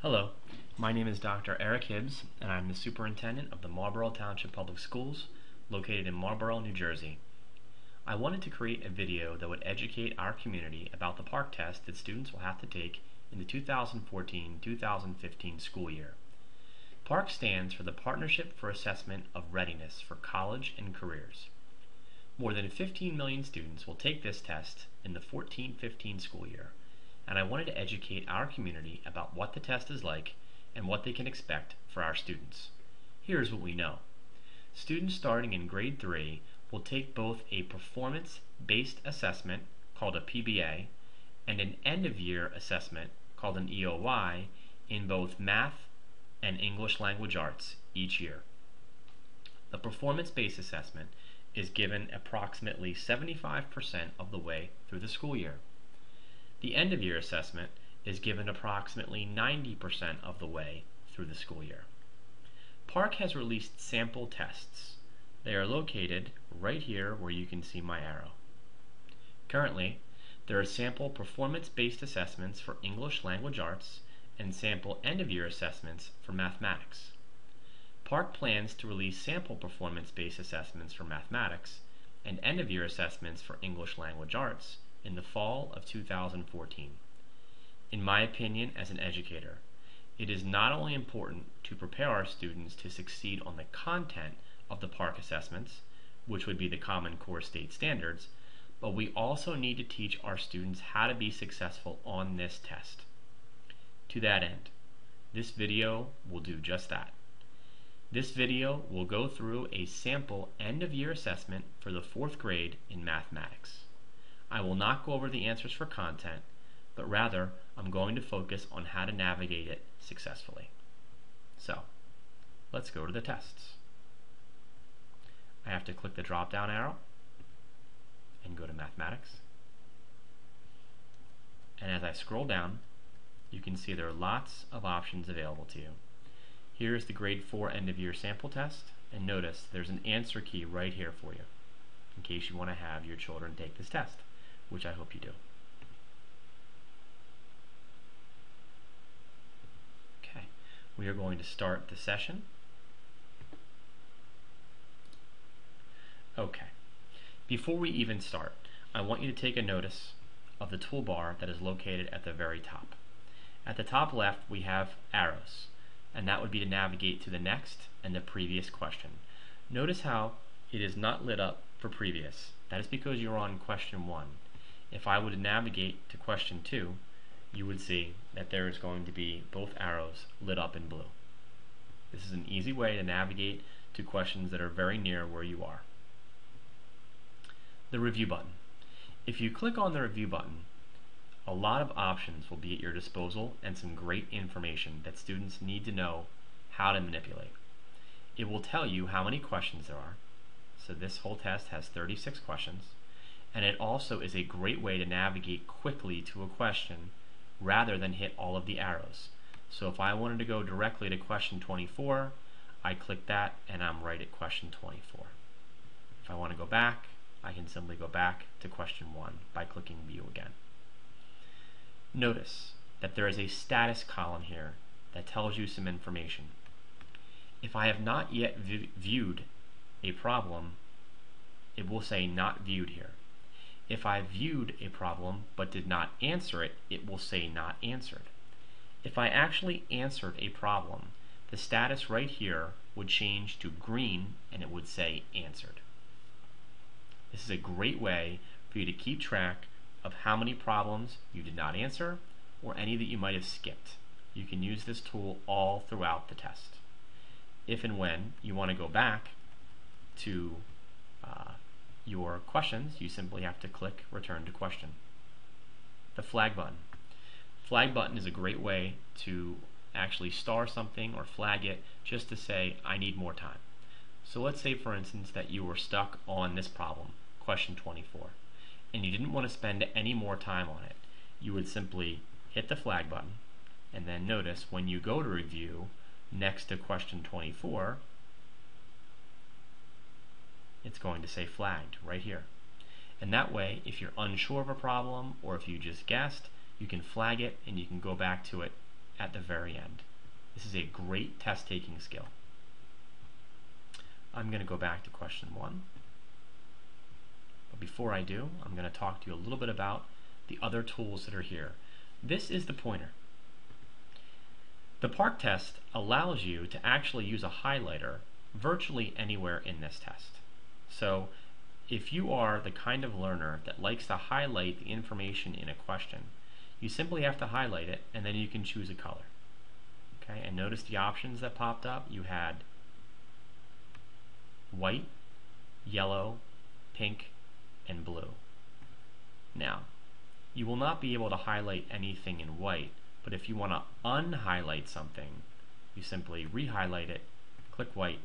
Hello, my name is Dr. Eric Hibbs, and I'm the superintendent of the Marlborough Township Public Schools, located in Marlborough, New Jersey. I wanted to create a video that would educate our community about the PARCC test that students will have to take in the 2014-2015 school year. PARCC stands for the Partnership for Assessment of Readiness for College and Careers. More than 15 million students will take this test in the 14-15 school year, and I wanted to educate our community about what the test is like and what they can expect for our students. Here's what we know. Students starting in grade 3 will take both a performance-based assessment called a PBA and an end-of-year assessment called an EOY in both math and English language arts each year. The performance-based assessment is given approximately 75% of the way through the school year. The end-of-year assessment is given approximately 90% of the way through the school year. PARCC has released sample tests. They are located right here where you can see my arrow. Currently, there are sample performance-based assessments for English language arts and sample end-of-year assessments for mathematics. PARCC plans to release sample performance-based assessments for mathematics and end-of-year assessments for English language arts in the fall of 2014. In my opinion as an educator, it is not only important to prepare our students to succeed on the content of the PARCC assessments, which would be the Common Core State Standards, but we also need to teach our students how to be successful on this test. To that end, this video will do just that. This video will go through a sample end-of-year assessment for the 4th grade in mathematics. I will not go over the answers for content, but rather I'm going to focus on how to navigate it successfully. So, let's go to the tests. I have to click the drop-down arrow and go to mathematics. And as I scroll down, you can see there are lots of options available to you. Here is the grade 4 end-of-year sample test, and notice there's an answer key right here for you in case you want to have your children take this test, which I hope you do. Okay, we are going to start the session. Okay, before we even start, I want you to take a notice of the toolbar that is located at the very top. At the top left, we have arrows, and that would be to navigate to the next and the previous question. Notice how it is not lit up for previous. That is because you're on question 1. If I would navigate to question 2, you would see that there is going to be both arrows lit up in blue. This is an easy way to navigate to questions that are very near where you are. The review button. If you click on the review button, a lot of options will be at your disposal and some great information that students need to know how to manipulate. It will tell you how many questions there are. So this whole test has 36 questions. And it also is a great way to navigate quickly to a question rather than hit all of the arrows. So if I wanted to go directly to question 24, I click that and I'm right at question 24. If I want to go back, I can simply go back to question 1 by clicking View again. Notice that there is a status column here that tells you some information. If I have not yet viewed a problem, it will say Not Viewed here. If I viewed a problem but did not answer it, it will say Not Answered. If I actually answered a problem, the status right here would change to green and it would say Answered. This is a great way for you to keep track of how many problems you did not answer or any that you might have skipped. You can use this tool all throughout the test. If and when you want to go back to your questions, you simply have to click Return to Question. The flag button. Flag button is a great way to actually star something or flag it just to say, I need more time. So let's say, for instance, that you were stuck on this problem, question 24, and you didn't want to spend any more time on it. You would simply hit the flag button, and then notice when you go to review next to question 24, it's going to say flagged right here. And that way, if you're unsure of a problem or if you just guessed, you can flag it and you can go back to it at the very end. This is a great test-taking skill. I'm going to go back to question 1. But before I do, I'm going to talk to you a little bit about the other tools that are here. This is the pointer. The PARCC test allows you to actually use a highlighter virtually anywhere in this test. So if you are the kind of learner that likes to highlight the information in a question, you simply have to highlight it and then you can choose a color. Okay, and notice the options that popped up. You had white, yellow, pink, and blue. Now, you will not be able to highlight anything in white, but if you want to unhighlight something, you simply re-highlight it, click white,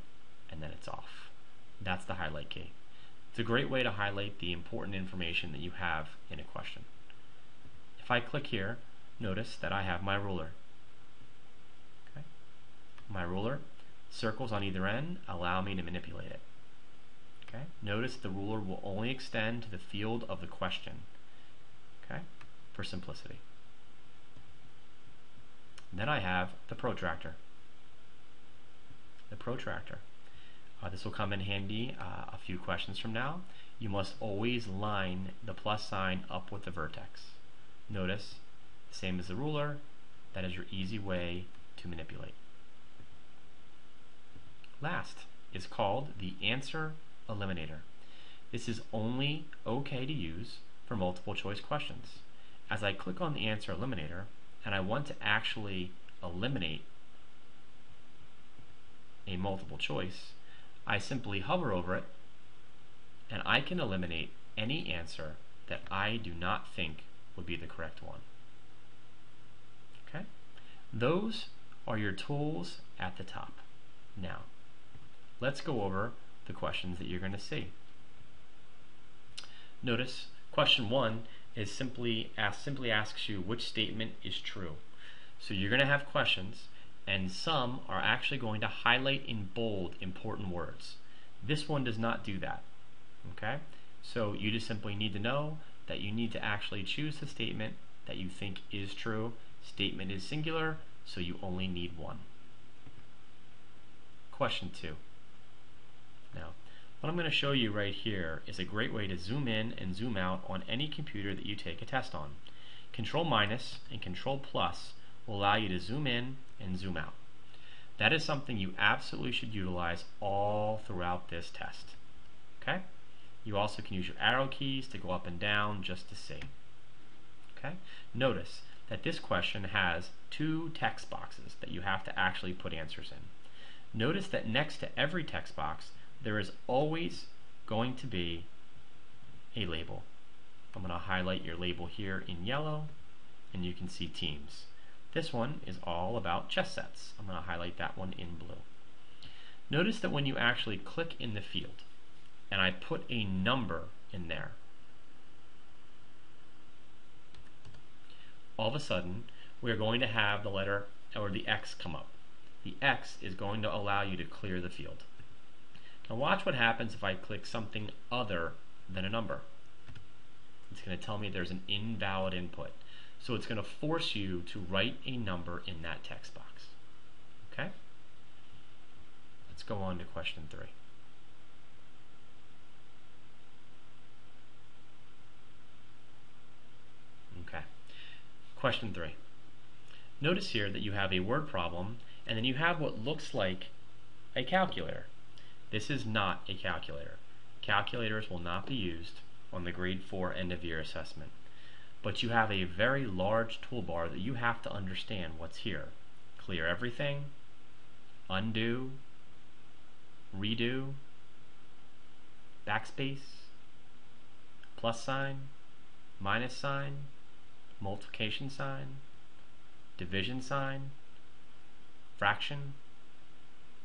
and then it's off. That's the highlight key. It's a great way to highlight the important information that you have in a question. If I click here, notice that I have my ruler. Okay. My ruler, circles on either end allow me to manipulate it. Okay. Notice the ruler will only extend to the field of the question. Okay, for simplicity. Then I have the protractor. The protractor. This will come in handy a few questions from now. You must always line the plus sign up with the vertex. Notice, same as the ruler, that is your easy way to manipulate. Last is called the answer eliminator. This is only okay to use for multiple choice questions. As I click on the answer eliminator and I want to actually eliminate a multiple choice, I simply hover over it and I can eliminate any answer that I do not think would be the correct one. Okay? Those are your tools at the top. Now, let's go over the questions that you're going to see. Notice question 1 is simply asks you which statement is true. So you're going to have questions, and some are actually going to highlight in bold important words. This one does not do that. Okay? So you just simply need to know that you need to actually choose the statement that you think is true. Statement is singular, so you only need one. Question 2. Now, what I'm going to show you right here is a great way to zoom in and zoom out on any computer that you take a test on. Control minus and Control plus will allow you to zoom in and zoom out. That is something you absolutely should utilize all throughout this test. Okay? You also can use your arrow keys to go up and down just to see. Okay? Notice that this question has 2 text boxes that you have to actually put answers in. Notice that next to every text box there is always going to be a label. I'm going to highlight your label here in yellow and you can see teams. This one is all about chess sets. I'm going to highlight that one in blue. Notice that when you actually click in the field and I put a number in there, all of a sudden we're going to have the letter or the X come up. The X is going to allow you to clear the field. Now watch what happens if I click something other than a number. It's going to tell me there's an invalid input. So it's going to force you to write a number in that text box. Okay? Let's go on to question 3. Okay. Question 3. Notice here that you have a word problem and then you have what looks like a calculator. This is not a calculator. Calculators will not be used on the grade 4 end of year assessment. But you have a very large toolbar that you have to understand what's here. Clear everything, undo, redo, backspace, plus sign, minus sign, multiplication sign, division sign, fraction,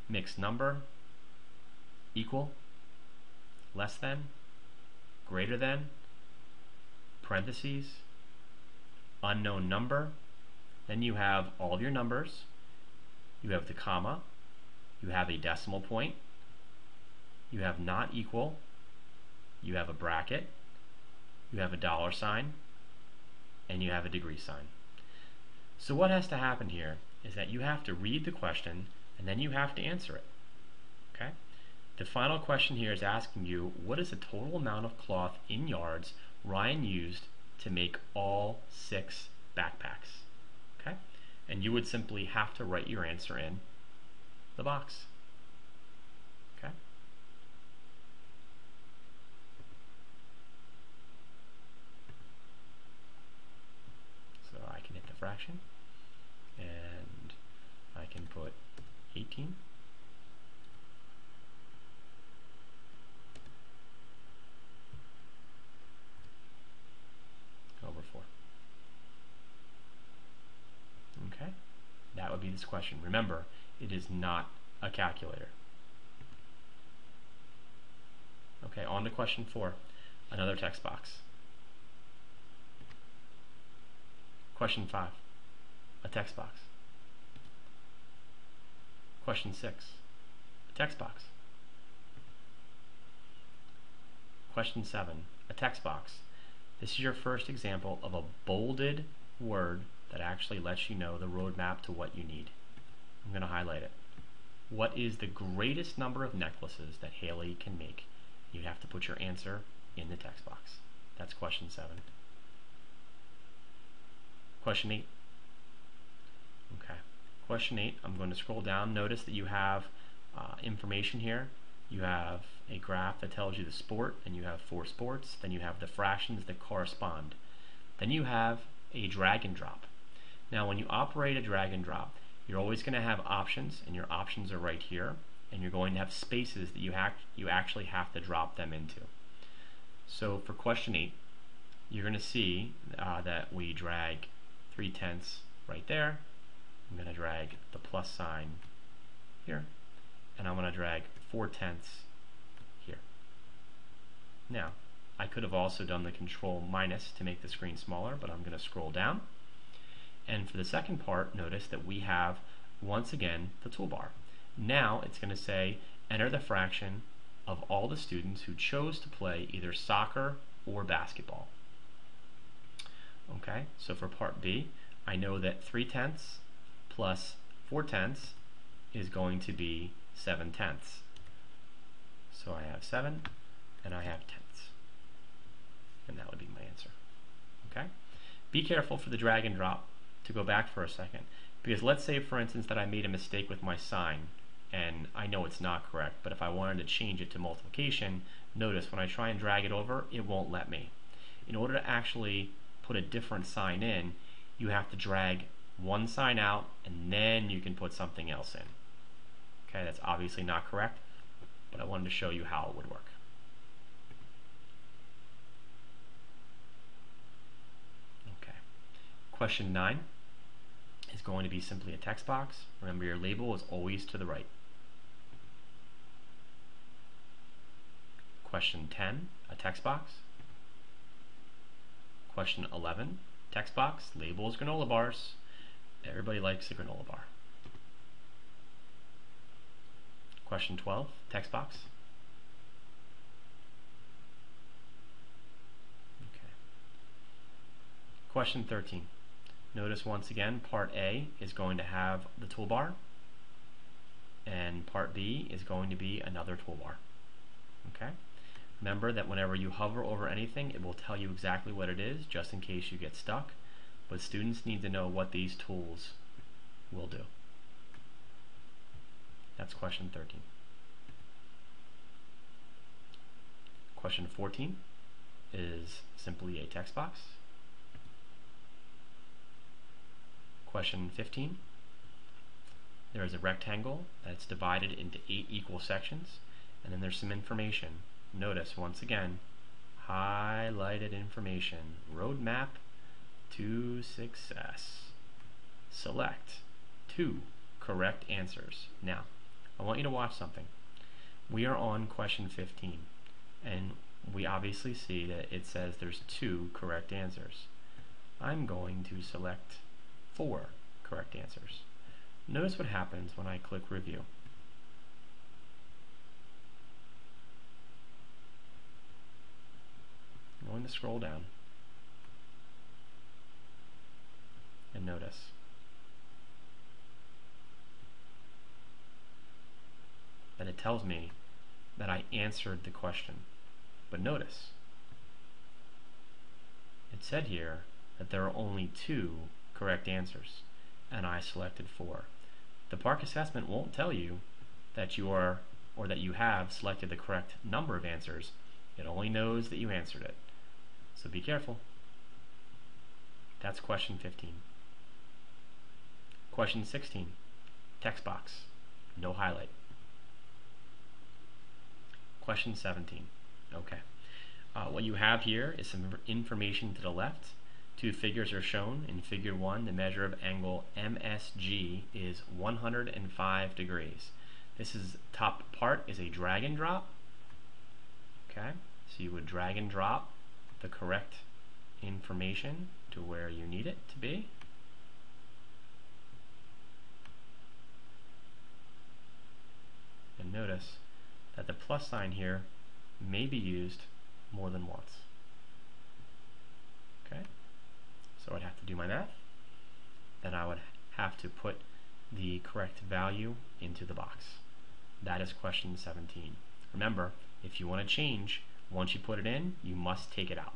mixed number, equal, less than, greater than, parentheses, unknown number. Then you have all of your numbers. You have the comma. You have a decimal point. You have not equal. You have a bracket. You have a dollar sign. And you have a degree sign. So what has to happen here is that you have to read the question and then you have to answer it. Okay? The final question here is asking you, what is the total amount of cloth in yards Ryan used to make all 6 backpacks? Okay? And you would simply have to write your answer in the box. Okay? So I can hit the fraction and I can put 18 over 4. Okay? That would be this question. Remember, it is not a calculator. Okay, on to question 4, another text box. Question 5, a text box. Question 6, a text box. Question 7, a text box. This is your first example of a bolded word that actually lets you know the roadmap to what you need. I'm going to highlight it. What is the greatest number of necklaces that Haley can make? You have to put your answer in the text box. That's question 7. Question 8. Okay. Question 8, I'm going to scroll down. Notice that you have information here. You have a graph that tells you the sport, and you have 4 sports. Then you have the fractions that correspond. Then you have a drag and drop. Now when you operate a drag and drop, you're always going to have options, and your options are right here, and you're going to have spaces that you actually have to drop them into. So for question 8, you're going to see that we drag 3/10 right there. I'm going to drag the plus sign here, and I'm going to drag 4/10 here. Now, I could have also done the control minus to make the screen smaller, but I'm going to scroll down. And for the second part, notice that we have, once again, the toolbar. Now it's going to say, enter the fraction of all the students who chose to play either soccer or basketball. Okay, so for part B, I know that 3/10 plus 4/10 is going to be 7/10. So I have 7 and I have tenths. And that would be my answer. Okay? Be careful for the drag and drop. To go back for a second, because let's say for instance that I made a mistake with my sign and I know it's not correct, but if I wanted to change it to multiplication, notice when I try and drag it over, it won't let me. In order to actually put a different sign in, you have to drag one sign out and then you can put something else in. Okay, that's obviously not correct, but I wanted to show you how it would work. Okay, question 9 is going to be simply a text box. Remember, your label is always to the right. Question 10, a text box. Question 11, text box, label is granola bars. Everybody likes a granola bar. Question 12, text box. Okay. Question 13. Notice once again, part A is going to have the toolbar, and part B is going to be another toolbar. Okay? Remember that whenever you hover over anything, it will tell you exactly what it is, just in case you get stuck. But students need to know what these tools will do. That's question 13. Question 14 is simply a text box. Question 15, there is a rectangle that's divided into 8 equal sections, and then there's some information. Notice once again, highlighted information, roadmap to success. Select 2 correct answers. Now, I want you to watch something. We are on question 15, and we obviously see that it says there's 2 correct answers. I'm going to select 4 correct answers. Notice what happens when I click review. I'm going to scroll down and notice it tells me that I answered the question. But notice, it said here that there are only 2 correct answers, and I selected 4. The PARCC assessment won't tell you that you are, or that you have selected the correct number of answers. It only knows that you answered it. So be careful. That's question 15. Question 16, text box, no highlight. Question 17, okay. What you have here is some information to the left. 2 figures are shown. In figure 1, the measure of angle MSG is 105 degrees. This is top part is a drag and drop. Okay, so you would drag and drop the correct information to where you need it to be. And notice that the plus sign here may be used more than once. Okay, so I'd have to do my math. Then I would have to put the correct value into the box. That is question 17. Remember, if you want to change, once you put it in, you must take it out.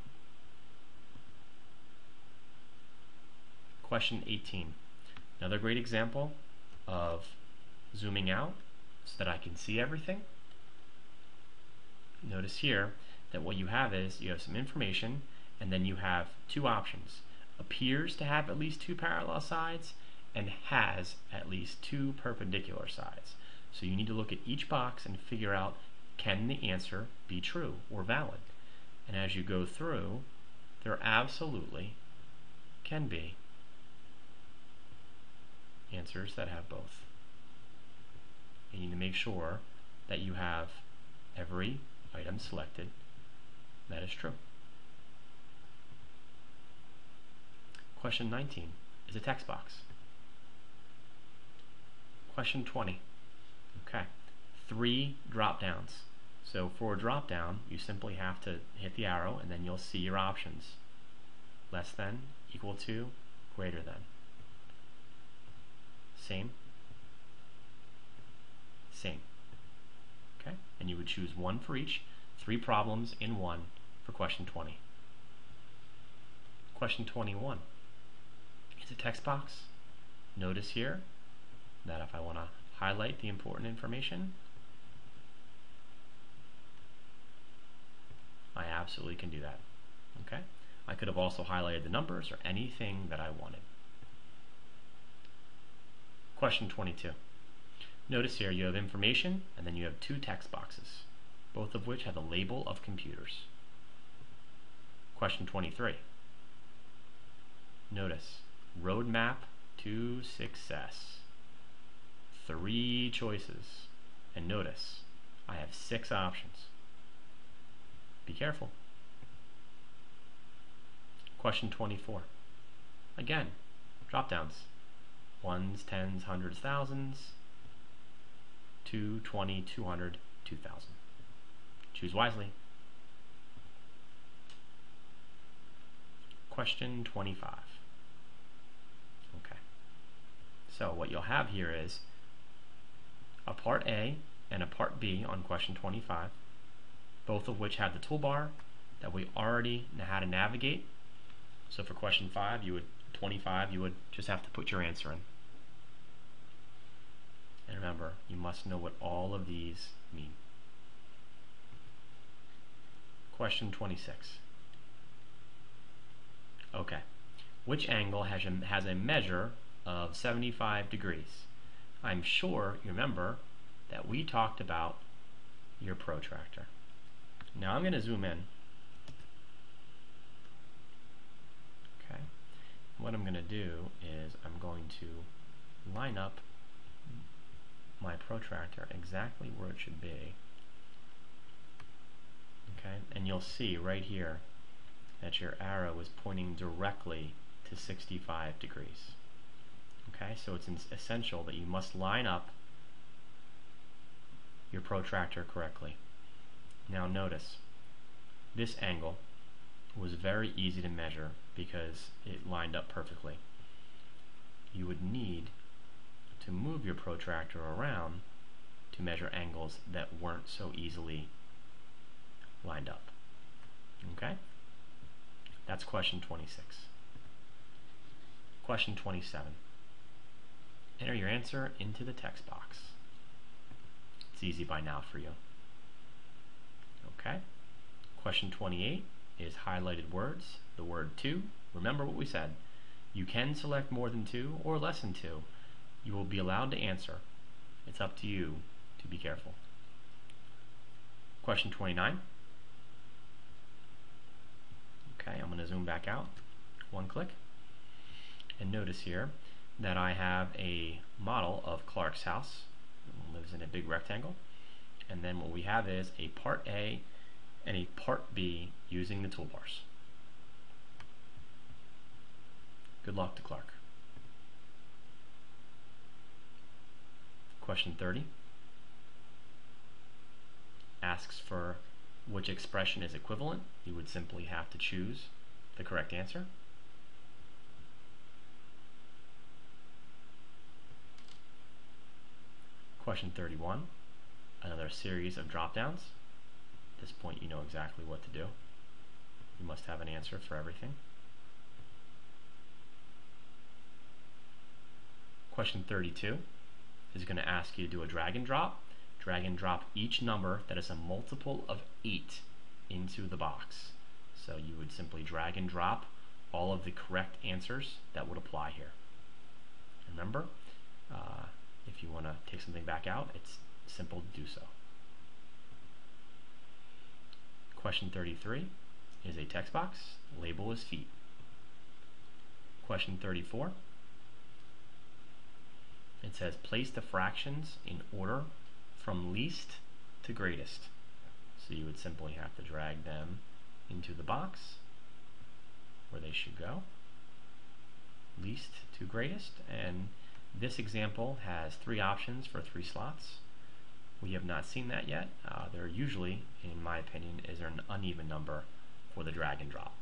Question 18. Another great example of zooming out so that I can see everything. Notice here that what you have is you have some information, and then you have 2 options. Appears to have at least 2 parallel sides and has at least 2 perpendicular sides. So you need to look at each box and figure out, can the answer be true or valid? And as you go through, there absolutely can be answers that have both. You need to make sure that you have every item selected that is true. Question 19 is a text box. Question 20. Okay, 3 drop downs. So for a drop down, you simply have to hit the arrow and then you'll see your options. Less than, equal to, greater than. Same. Same. Okay, and you would choose 1 for each. 3 problems in 1 for question 20. Question 21 is a text box. Notice here that if I want to highlight the important information, I absolutely can do that. Okay, I could have also highlighted the numbers or anything that I wanted. Question 22. Notice here you have information and then you have 2 text boxes, both of which have the label of computers. Question 23. Notice, roadmap to success. 3 choices. And notice, I have 6 options. Be careful. Question 24. Again, drop downs. 1s, 10s, 100s, 1000s. 2, 20, 200, 2000. Choose wisely. Question 25. Okay. So what you'll have here is a part A and a part B on question 25, both of which have the toolbar that we already know how to navigate. So for question 25, you would just have to put your answer in. And remember, you must know what all of these mean. Question 26. Okay. Which angle has a measure of 75 degrees? I'm sure you remember that we talked about your protractor. Now I'm going to zoom in. Okay. What I'm going to do is I'm going to line up my protractor exactly where it should be. Okay, and you'll see right here that your arrow is pointing directly to 65 degrees. Okay, so it's essential that you must line up your protractor correctly. Now notice, this angle was very easy to measure because it lined up perfectly. You would need to move your protractor around to measure angles that weren't so easily lined up. Okay? That's question 26. Question 27. Enter your answer into the text box. It's easy by now for you. Okay? Question 28 is highlighted words. The word to. Remember what we said. You can select more than 2 or less than 2. You will be allowed to answer. It's up to you to be careful. Question 29. Okay, I'm going to zoom back out. One click. And notice here that I have a model of Clark's house. It lives in a big rectangle. And then what we have is a part A and a part B using the toolbars. Good luck to Clark. Question 30 asks for which expression is equivalent. You would simply have to choose the correct answer. Question 31, another series of drop-downs. At this point you know exactly what to do. You must have an answer for everything. Question 32 is going to ask you to do a drag and drop. Drag and drop each number that is a multiple of 8 into the box. So you would simply drag and drop all of the correct answers that would apply here. Remember, if you want to take something back out, it's simple to do so. Question 33 is a text box. Label is feet. Question 34. It says place the fractions in order from least to greatest. So you would simply have to drag them into the box where they should go. Least to greatest. And this example has 3 options for 3 slots. We have not seen that yet. There usually, in my opinion, is an uneven number for the drag and drop.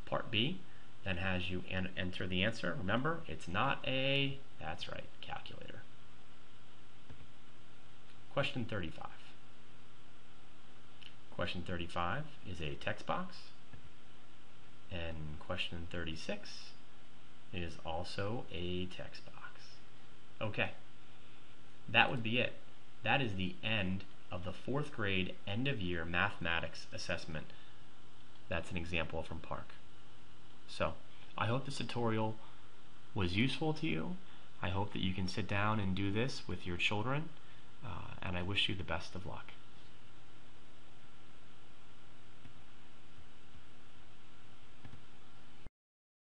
Part B then has you enter the answer. Remember, it's not a, that's right, calculator. Question 35. Question 35 is a text box. And question 36 is also a text box. Okay, that would be it. That is the end of the 4th grade end of year mathematics assessment. That's an example from PARCC. So, I hope this tutorial was useful to you. I hope that you can sit down and do this with your children, and I wish you the best of luck.